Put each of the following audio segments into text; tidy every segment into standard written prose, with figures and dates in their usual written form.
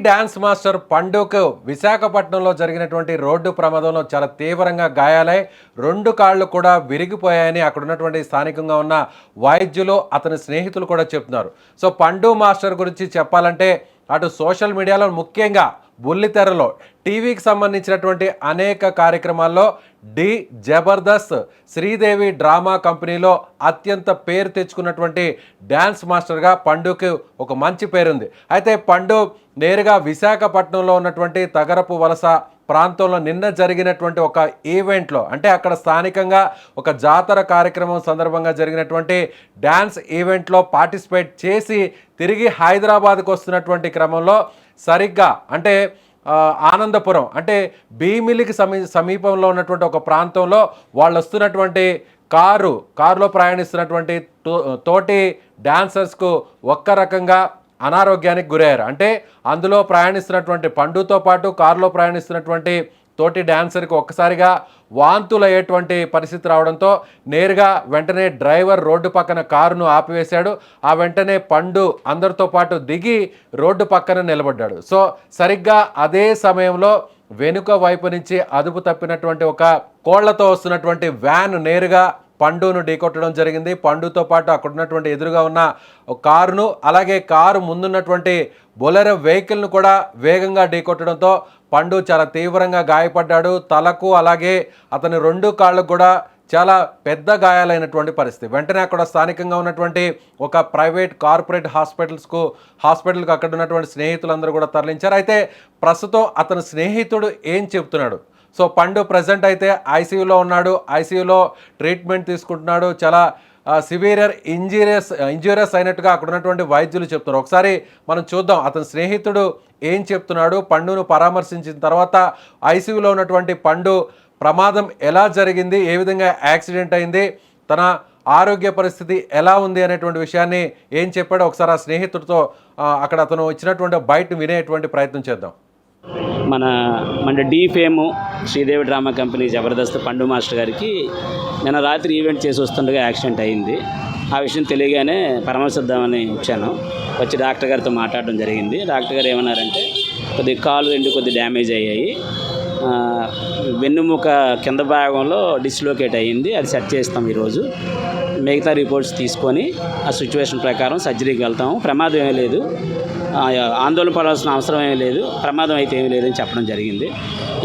Dance master పండుకు విశాఖపట్నంలో జరిగినటువంటి road ప్రమాదంలో చాలా తీవ్రంగా గాయాలై రెండు కాళ్ళు కూడా విరిగిపోయాయని అక్కడ ఉన్నటువంటి స్థానికంగా ఉన్న వైద్యులు అతని స్నేహితులు కూడా చెప్తున్నారు. సో పండు మాస్టర్ గురించి చెప్పాలంటే అటు సోషల్ మీడియాలో ముఖ్యంగా బుల్లితెరలో టీవీకి సంబంధించినటువంటి అనేక కార్యక్రమాల్లో జబర్దస్త్ శ్రీదేవి డ్రామా కంపెనీలో అత్యంత పేరు తెచ్చుకున్నటువంటి డ్యాన్స్ మాస్టర్గా పండుకి ఒక మంచి పేరుంది. అయితే పండు నేరుగా విశాఖపట్నంలో ఉన్నటువంటి తగరపు వలస ప్రాంతంలో నిన్న జరిగినటువంటి ఒక ఈవెంట్లో, అంటే అక్కడ స్థానికంగా ఒక జాతర కార్యక్రమం సందర్భంగా జరిగినటువంటి డ్యాన్స్ ఈవెంట్లో పార్టిసిపేట్ చేసి తిరిగి హైదరాబాద్కు వస్తున్నటువంటి క్రమంలో సరిగ్గా అంటే ఆనందపురం అంటే భీమిలికి సమీపంలో ఉన్నటువంటి ఒక ప్రాంతంలో వాళ్ళు వస్తున్నటువంటి కారులో ప్రయాణిస్తున్నటువంటి తోటి డాన్సర్స్కు ఒక్క రకంగా అనారోగ్యానికి గురయ్యారు. అంటే అందులో ప్రయాణిస్తున్నటువంటి పండుతో పాటు కారులో ప్రయాణిస్తున్నటువంటి తోటి డాన్సర్కి ఒక్కసారిగా వాంతులు అయ్యేటువంటి పరిస్థితి రావడంతో నేరుగా వెంటనే డ్రైవర్ రోడ్డు పక్కన కారును ఆపివేశాడు. ఆ వెంటనే పండు అందరితో పాటు దిగి రోడ్డు పక్కన నిలబడ్డాడు. సో సరిగ్గా అదే సమయంలో వెనుక వైపు నుంచి అదుపు తప్పినటువంటి ఒక కోళ్లతో వస్తున్నటువంటి వ్యాన్ నేరుగా పండును ఢీకొట్టడం జరిగింది. పండుతో పాటు అక్కడ ఉన్నటువంటి ఎదురుగా ఉన్న కారును, అలాగే కారు ముందున్నటువంటి బొలెరో వెహికల్ను కూడా వేగంగా ఢీకొట్టడంతో పండు చాలా తీవ్రంగా గాయపడ్డాడు. తలకు అలాగే అతని రెండు కాళ్ళకు కూడా చాలా పెద్ద గాయాలైనటువంటి పరిస్థితి. వెంటనే అక్కడ స్థానికంగా ఉన్నటువంటి ఒక ప్రైవేట్ కార్పొరేట్ హాస్పిటల్కి అక్కడ ఉన్నటువంటి స్నేహితులందరూ కూడా తరలించారు. అయితే ప్రస్తుతం అతని స్నేహితుడు ఏం చెప్తున్నాడు? సో పండు ప్రజెంట్ అయితే ఐసీయూలో ఉన్నాడు, ఐసీయూలో ట్రీట్మెంట్ తీసుకుంటున్నాడు. చాలా సివియర్ ఇంజూరియస్ అయినట్టుగా అక్కడ ఉన్నటువంటి వైద్యులు చెప్తున్నారు. ఒకసారి మనం చూద్దాం అతని స్నేహితుడు ఏం చెప్తున్నాడు. పండును పరామర్శించిన తర్వాత ఐసీయూలో ఉన్నటువంటి పండు ప్రమాదం ఎలా జరిగింది, ఏ విధంగా యాక్సిడెంట్ అయింది, తన ఆరోగ్య పరిస్థితి ఎలా ఉంది అనేటువంటి విషయాన్ని ఏం చెప్పాడో ఒకసారి ఆ స్నేహితుడితో అక్కడ అతను ఇచ్చినటువంటి బయట వినేటువంటి ప్రయత్నం చేద్దాం. మన fame Sridevi drama company Jabardasth పండు మాస్టర్ గారికి నిన్న రాత్రి ఈవెంట్ చేసి వస్తుండగా యాక్సిడెంట్ అయింది. ఆ విషయం తెలియగానే పరామర్శిద్దామని వచ్చాను. వచ్చి డాక్టర్ గారితో మాట్లాడడం జరిగింది. డాక్టర్ గారు ఏమన్నారంటే కొద్దిగా కాలు రెండు కొద్దిగా డ్యామేజ్ అయ్యాయి, వెన్నుముక కింద భాగంలో డిస్లోకేట్ అయ్యింది, అది సెట్ చేస్తాం ఈరోజు, మిగతా రిపోర్ట్స్ తీసుకొని ఆ సిచ్యువేషన్ ప్రకారం సర్జరీకి వెళ్తాము, ప్రమాదం ఏమీ లేదు, ఆందోళన పడాల్సిన అవసరం ఏమీ లేదు, ప్రమాదం అయితే ఏమీ లేదని చెప్పడం జరిగింది.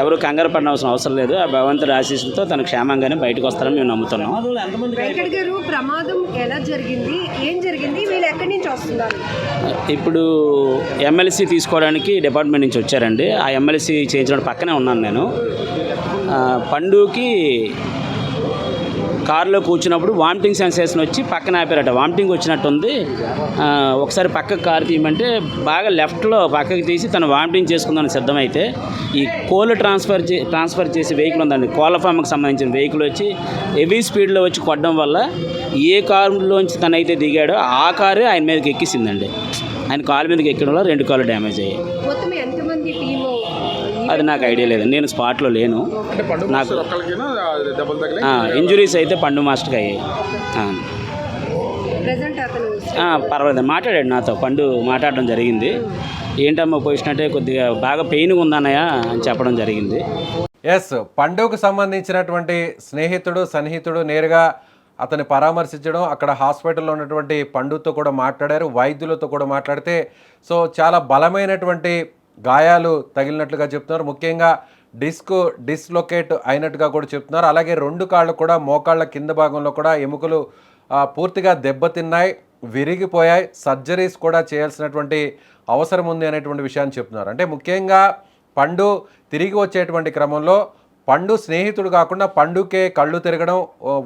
ఎవరు కంగారు పడాల్సిన అవసరం లేదు, ఆ భగవంతుడి ఆశీస్సులతో తను క్షేమంగానే బయటకు వస్తారని మేము నమ్ముతున్నాం. వెంకట్ గారు, ప్రమాదం ఎలా జరిగింది, ఏం జరిగింది, వీళ్ళు ఎక్కడి నుంచి వస్తున్నారు? ఇప్పుడు ఎమ్మెల్సీ తీసుకోవడానికి డిపార్ట్మెంట్ నుంచి వచ్చారండి. ఆ ఎమ్మెల్సీ చేయించిన పక్కనే ఉన్నాను నేను. పండుకి కారులో కూర్చున్నప్పుడు వామిటింగ్ సెన్సేషన్ వచ్చి పక్కన ఆపారట. వామిటింగ్ వచ్చినట్టుంది, ఒకసారి పక్కకు కారు తీయమంటే బాగా లెఫ్ట్లో పక్కకి తీసి తను వామిటింగ్ చేసుకుందని సిద్ధమైతే ఈ కోళ్ళు ట్రాన్స్ఫర్ చేసే వెహికల్ ఉందండి, కోళ్ళ ఫామ్కి సంబంధించిన వెహికల్ వచ్చి హెవీ స్పీడ్లో వచ్చి కొట్టడం వల్ల ఏ కారులోంచి తనైతే దిగాడో ఆ కారే ఆయన మీదకి ఎక్కిసిందండి. ఆయన కాలు మీదకి ఎక్కడం వల్ల రెండు కాళ్ళు డ్యామేజ్ అయ్యాయి. అది నాకు ఐడియా లేదు, నేను స్పాట్లో లేను. నాకు ఇంజురీస్ అయితే పండు మాస్టర్కి అయ్యాయి. పర్వాలేదు, మాట్లాడాడు నాతో, పండు మాట్లాడడం జరిగింది. ఏంటమ్మా పొజిషన్ అంటే కొద్దిగా బాగా పెయిన్గా ఉందన్నయ్య అని చెప్పడం జరిగింది. ఎస్, పండుకు సంబంధించినటువంటి సన్నిహితుడు నేరుగా అతన్ని పరామర్శించడం, అక్కడ హాస్పిటల్లో ఉన్నటువంటి పండుతో కూడా మాట్లాడారు, వైద్యులతో కూడా మాట్లాడితే సో చాలా బలమైనటువంటి గాయాలు తగిలినట్లుగా చెప్తున్నారు. ముఖ్యంగా డిస్లొకేట్ అయినట్టుగా కూడా చెప్తున్నారు. అలాగే రెండు కాళ్ళు కూడా మోకాళ్ళ కింద భాగంలో కూడా ఎముకలు పూర్తిగా దెబ్బతిన్నాయి, విరిగిపోయాయి, సర్జరీస్ కూడా చేయాల్సినటువంటి అవసరం ఉంది అనేటువంటి విషయాన్ని చెప్తున్నారు. అంటే ముఖ్యంగా పండు తిరిగి వచ్చేటువంటి క్రమంలో పండు స్నేహితుడు కాకుండా పండుకే కళ్ళు తిరగడం,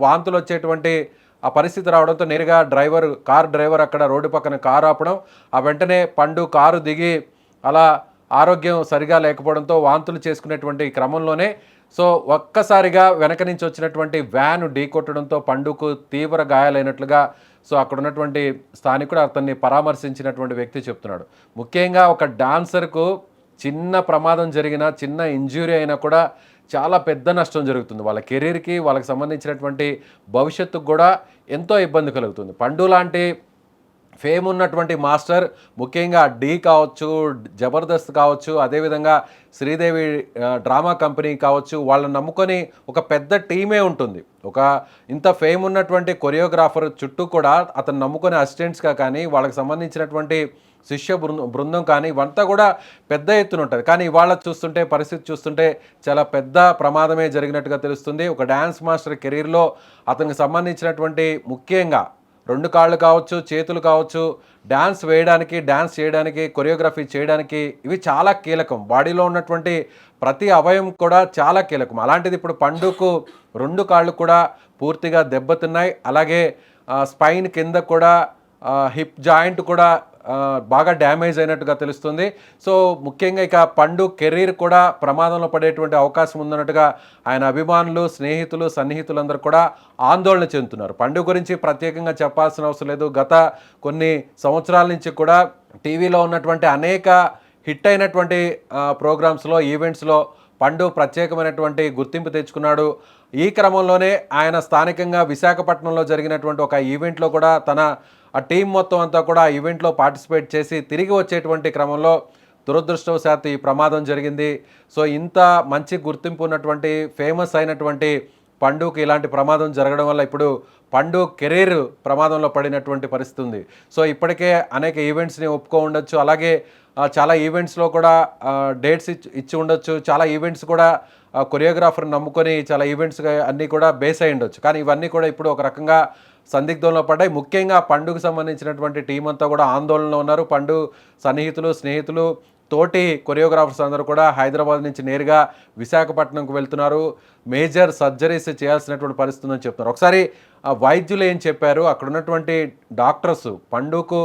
వాంతులు వచ్చేటువంటి ఆ పరిస్థితి రావడంతో నేరుగా కారు డ్రైవర్ అక్కడ రోడ్డు పక్కన కారు ఆపడం, ఆ వెంటనే పండు కారు దిగి అలా ఆరోగ్యం సరిగా లేకపోవడంతో వాంతులు చేసుకునేటువంటి క్రమంలోనే సో ఒక్కసారిగా వెనక నుంచి వచ్చినటువంటి వ్యాన్ ఢీకొట్టడంతో పండుకు తీవ్ర గాయాలైనట్లుగా సో అక్కడ ఉన్నటువంటి స్థానికుడు అతన్ని పరామర్శించినటువంటి వ్యక్తి చెప్తున్నాడు. ముఖ్యంగా ఒక డాన్సర్కు చిన్న ప్రమాదం జరిగినా, చిన్న ఇంజ్యూరీ అయినా కూడా చాలా పెద్ద నష్టం జరుగుతుంది. వాళ్ళ కెరీర్కి, వాళ్ళకి సంబంధించినటువంటి భవిష్యత్తుకు కూడా ఎంతో ఇబ్బంది కలుగుతుంది. పండు లాంటి ఫేమ్ ఉన్నటువంటి మాస్టర్, ముఖ్యంగా డీ కావచ్చు, జబర్దస్త్ కావచ్చు, అదేవిధంగా శ్రీదేవి డ్రామా కంపెనీ కావచ్చు, వాళ్ళని నమ్ముకొని ఒక పెద్ద టీమే ఉంటుంది. ఒక ఇంత ఫేమ్ ఉన్నటువంటి కొరియోగ్రాఫర్ చుట్టూ కూడా అతను నమ్ముకునే అసిస్టెంట్స్గా కానీ, వాళ్ళకి సంబంధించినటువంటి శిష్య బృందం కానీ, ఇవంతా కూడా పెద్ద ఎత్తున ఉంటుంది. కానీ ఇవాళ చూస్తుంటే, పరిస్థితి చూస్తుంటే చాలా పెద్ద ప్రమాదమే జరిగినట్టుగా తెలుస్తుంది. ఒక డ్యాన్స్ మాస్టర్ కెరీర్లో అతనికి సంబంధించినటువంటి ముఖ్యంగా 2 కాళ్ళు కావచ్చు, చేతులు కావచ్చు, డ్యాన్స్ వేయడానికి, డ్యాన్స్ చేయడానికి, కొరియోగ్రఫీ చేయడానికి ఇవి చాలా కీలకం. బాడీలో ఉన్నటువంటి ప్రతి అవయవం కూడా చాలా కీలకం. అలాంటిది ఇప్పుడు పండుకు 2 కాళ్ళు కూడా పూర్తిగా దెబ్బతిన్నాయి. అలాగే స్పైన్ కింద కూడా హిప్ జాయింట్ కూడా బాగా డ్యామేజ్ అయినట్టుగా తెలుస్తుంది. సో ముఖ్యంగా ఇక పండు కెరీర్ కూడా ప్రమాదంలో పడేటువంటి అవకాశం ఉందన్నట్టుగా ఆయన అభిమానులు, స్నేహితులు, సన్నిహితులందరూ కూడా ఆందోళన చెందుతున్నారు. పండు గురించి ప్రత్యేకంగా చెప్పాల్సిన అవసరం లేదు. గత కొన్ని సంవత్సరాల నుంచి కూడా టీవీలో ఉన్నటువంటి అనేక హిట్ అయినటువంటి ప్రోగ్రామ్స్లో, ఈవెంట్స్లో పండు ప్రత్యేకమైనటువంటి గుర్తింపు తెచ్చుకున్నాడు. ఈ క్రమంలోనే ఆయన స్థానికంగా విశాఖపట్నంలో జరిగినటువంటి ఒక ఈవెంట్లో కూడా ఆ టీం మొత్తం అంతా కూడా ఆ ఈవెంట్లో పార్టిసిపేట్ చేసి తిరిగి వచ్చేటువంటి క్రమంలో దురదృష్టవశాత్తు ఈ ప్రమాదం జరిగింది. సో ఇంత మంచి గుర్తింపు ఉన్నటువంటి, ఫేమస్ అయినటువంటి పండుకి ఇలాంటి ప్రమాదం జరగడం వల్ల ఇప్పుడు పండు కెరీర్ ప్రమాదంలో పడినటువంటి పరిస్థితి ఉంది. సో ఇప్పటికే అనేక ఈవెంట్స్ని ఒప్పుకో ఉండొచ్చు, అలాగే చాలా ఈవెంట్స్లో కూడా డేట్స్ ఇచ్చి ఉండొచ్చు, చాలా ఈవెంట్స్ కూడా కొరియోగ్రాఫర్ని నమ్ముకొని చాలా ఈవెంట్స్ అన్నీ కూడా బేస్ అయి ఉండొచ్చు. కానీ ఇవన్నీ కూడా ఇప్పుడు ఒక రకంగా సందిగ్ధంలో పడ్డాయి. ముఖ్యంగా పండుకు సంబంధించినటువంటి టీం అంతా కూడా ఆందోళనలో ఉన్నారు. పండు సన్నిహితులు, స్నేహితులు, తోటి కొరియోగ్రాఫర్స్ అందరూ కూడా హైదరాబాద్ నుంచి నేరుగా విశాఖపట్నంకు వెళ్తున్నారు. మేజర్ సర్జరీస్ చేయాల్సినటువంటి పరిస్థితి ఉందని చెప్తున్నారు. ఒకసారి వైద్యులు ఏం చెప్పారు, అక్కడ ఉన్నటువంటి డాక్టర్స్, పండుకు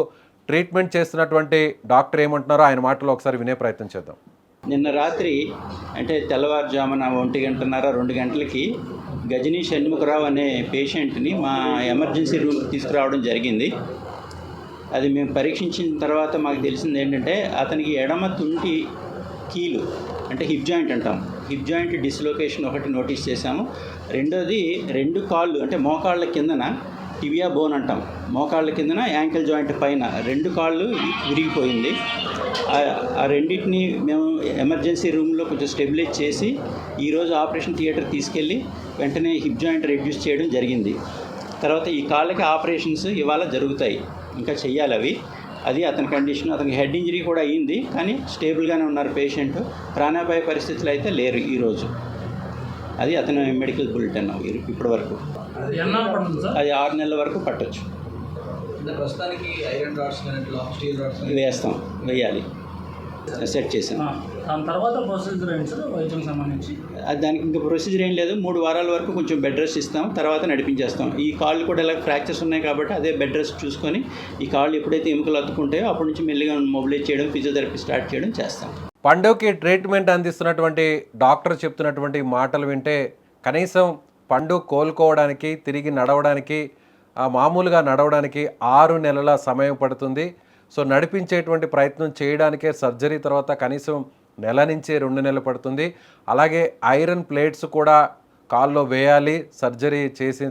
ట్రీట్మెంట్ చేస్తున్నటువంటి డాక్టర్ ఏమంటున్నారో ఆయన మాటలో ఒకసారి వినే ప్రయత్నం చేద్దాం. నిన్న రాత్రి అంటే తెల్లవారుజామున 1:30, 2 గంటలకి గజనీ షణ్ముఖరావు అనే పేషెంట్ని మా ఎమర్జెన్సీ రూమ్కి తీసుకురావడం జరిగింది. అది మేము పరీక్షించిన తర్వాత మాకు తెలిసింది ఏంటంటే అతనికి ఎడమ తుంటి కీలు అంటే హిప్ జాయింట్ అంటాం, హిప్ జాయింట్ డిస్లొకేషన్ ఒకటి నోటీస్ చేశాము. రెండోది 2 కాళ్ళు అంటే మోకాళ్ళ కిందన టిబియా బోన్ అంటాం, మోకాళ్ళ కిందన యాంకిల్ జాయింట్ పైన 2 కాళ్ళు విరిగిపోయింది. ఆ రెండింటిని మేము ఎమర్జెన్సీ రూమ్లో కొంచెం స్టెబిలైజ్ చేసి ఈరోజు ఆపరేషన్ థియేటర్ తీసుకెళ్ళి వెంటనే హిప్ జాయింట్ రెడ్యూస్ చేయడం జరిగింది. తర్వాత ఈ కాళ్ళకి ఆపరేషన్స్ ఇవాళ జరుగుతాయి, ఇంకా చెయ్యాలి అవి. అది అతని కండిషన్. అతనికి హెడ్ ఇంజరీ కూడా అయ్యింది, కానీ స్టేబుల్గానే ఉన్నారు పేషెంట్. ప్రాణాపాయ పరిస్థితులు అయితే లేరు ఈరోజు. అది అతని మెడికల్ బులెటిన్ ఇప్పటి వరకు. అది 6 నెలల వరకు పట్టొచ్చు. ప్రస్తుతానికి ఐరన్ రాడ్స్ స్టీల్ రాడ్స్ వేయాలి, సెట్ చేసాం. దాని తర్వాత ప్రొసీజర్ ఏంటి సార్ వైద్యం సంబంధించి? దానికి ఇంకా ప్రొసీజర్ ఏం లేదు. 3 వారాల వరకు కొంచెం బెడ్ రెస్ట్ ఇస్తాం, తర్వాత నడిపించేస్తాం. ఈ కాళ్ళు కూడా ఇలా ఫ్రాక్చర్స్ ఉన్నాయి కాబట్టి అదే బెడ్ రెస్ట్ చూసుకొని ఈ కాళ్ళు ఎప్పుడైతే ఎముకలు అతుక్కుంటాయో అప్పటి నుంచి మెల్లిగా మొబిలైజ్ చేయడం, ఫిజియోథెరపీ స్టార్ట్ చేయడం చేస్తాం. పండుకి ట్రీట్మెంట్ అందిస్తున్నటువంటి డాక్టర్ చెప్తున్నటువంటి మాటలు వింటే కనీసం పండు కోలుకోవడానికి, తిరిగి నడవడానికి, మామూలుగా నడవడానికి 6 నెలల సమయం పడుతుంది. సో నడిపించేటువంటి ప్రయత్నం చేయడానికే సర్జరీ తర్వాత కనీసం 1 నెల నుంచి 2 నెలలు పడుతుంది. అలాగే ఐరన్ ప్లేట్స్ కూడా కాల్లో వేయాలి సర్జరీ చేసే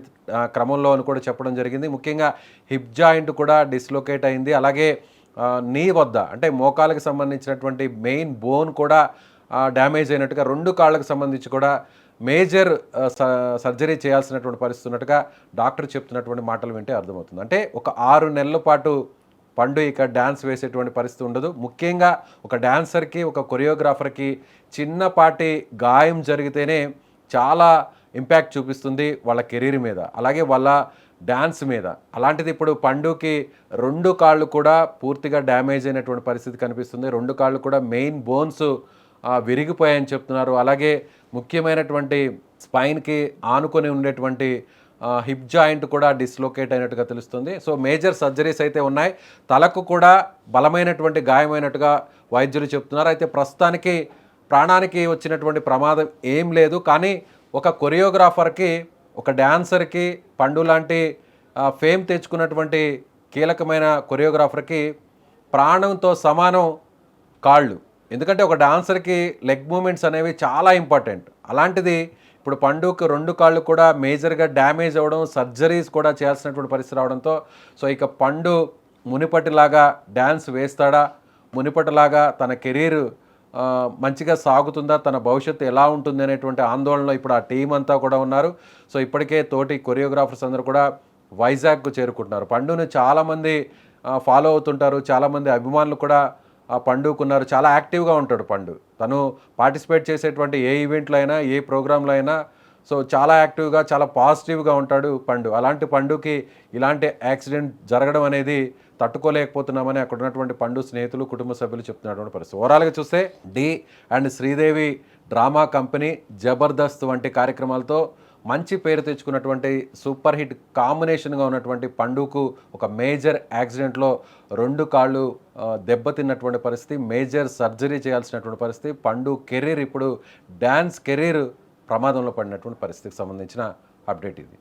క్రమంలో అని కూడా చెప్పడం జరిగింది. ముఖ్యంగా హిప్ జాయింట్ కూడా డిస్లొకేట్ అయింది. అలాగే నీ వద్ద అంటే మోకాళ్ళకి సంబంధించినటువంటి మెయిన్ బోన్ కూడా డ్యామేజ్ అయినట్టుగా, 2 కాళ్ళకు సంబంధించి కూడా మేజర్ సర్జరీ చేయాల్సినటువంటి పరిస్థితి ఉన్నట్టుగా డాక్టర్ చెప్తున్నటువంటి మాటలు వింటే అర్థమవుతుంది. అంటే ఒక 6 నెలల పాటు పండు ఇక డ్యాన్స్ వేసేటువంటి పరిస్థితి ఉండదు. ముఖ్యంగా ఒక డ్యాన్సర్కి, ఒక కొరియోగ్రాఫర్కి చిన్నపాటి గాయం జరిగితేనే చాలా ఇంపాక్ట్ చూపిస్తుంది వాళ్ళ కెరీర్ మీద, అలాగే వాళ్ళ డ్యాన్స్ మీద. అలాంటిది ఇప్పుడు పండుకి 2 కాళ్ళు కూడా పూర్తిగా డ్యామేజ్ అయినటువంటి పరిస్థితి కనిపిస్తుంది. 2 కాళ్ళు కూడా మెయిన్ బోన్స్ విరిగిపోయాయని చెప్తున్నారు. అలాగే ముఖ్యమైనటువంటి స్పైన్కి ఆనుకొని ఉండేటువంటి హిప్ జాయింట్ కూడా డిస్లొకేట్ అయినట్టుగా తెలుస్తుంది. సో మేజర్ సర్జరీస్ అయితే ఉన్నాయి. తలకు కూడా బలమైనటువంటి గాయమైనట్టుగా వైద్యులు చెప్తున్నారు. అయితే ప్రస్తుతానికి ప్రాణానికి వచ్చినటువంటి ప్రమాదం ఏం లేదు. కానీ ఒక కొరియోగ్రాఫర్కి, ఒక డ్యాన్సర్కి, పండు లాంటి ఫేమ్ తెచ్చుకున్నటువంటి కీలకమైన కొరియోగ్రాఫర్కి ప్రాణంతో సమానం కాళ్ళు. ఎందుకంటే ఒక డాన్సర్కి లెగ్ మూమెంట్స్ అనేవి చాలా ఇంపార్టెంట్. అలాంటిది ఇప్పుడు పండుకి 2 కాళ్ళు కూడా మేజర్గా డ్యామేజ్ అవ్వడం, సర్జరీస్ కూడా చేయాల్సినటువంటి పరిస్థితి రావడంతో సో ఇక పండు మునిపటిలాగా డ్యాన్స్ వేస్తాడా, మునిపటిలాగా తన కెరీర్ మంచిగా సాగుతుందా, తన భవిష్యత్తు ఎలా ఉంటుంది అనేటువంటి ఆందోళనలో ఇప్పుడు ఆ టీం అంతా కూడా ఉన్నారు. సో ఇప్పటికే తోటి కొరియోగ్రాఫర్స్ అందరూ కూడా వైజాగ్కు చేరుకుంటున్నారు. పండుని చాలామంది ఫాలో అవుతుంటారు, చాలామంది అభిమానులు కూడా పండుకున్నారు. చాలా యాక్టివ్గా ఉంటాడు పండు. తను పార్టిసిపేట్ చేసేటువంటి ఏ ఈవెంట్లో అయినా, ఏ ప్రోగ్రాంలో అయినా సో చాలా యాక్టివ్గా, చాలా పాజిటివ్గా ఉంటాడు పండు. అలాంటి పండుకి ఇలాంటి యాక్సిడెంట్ జరగడం అనేది తట్టుకోలేకపోతున్నామని అక్కడ ఉన్నటువంటి పండు స్నేహితులు, కుటుంబ సభ్యులు చెప్తున్నటువంటి పరిస్థితి. ఓవరాల్గా చూస్తే Dhee and Sridevi drama company, Jabardasth వంటి కార్యక్రమాలతో మంచి పేరు తెచ్చుకున్నటువంటి సూపర్ హిట్ కాంబినేషన్గా ఉన్నటువంటి పండుకు ఒక మేజర్ యాక్సిడెంట్లో 2 కాళ్ళు దెబ్బతిన్నటువంటి పరిస్థితి, మేజర్ సర్జరీ చేయాల్సినటువంటి పరిస్థితి. పండు కెరీర్ ఇప్పుడు డ్యాన్స్ కెరీర్ ప్రమాదంలో పడినటువంటి పరిస్థితికి సంబంధించిన అప్డేట్ ఇది.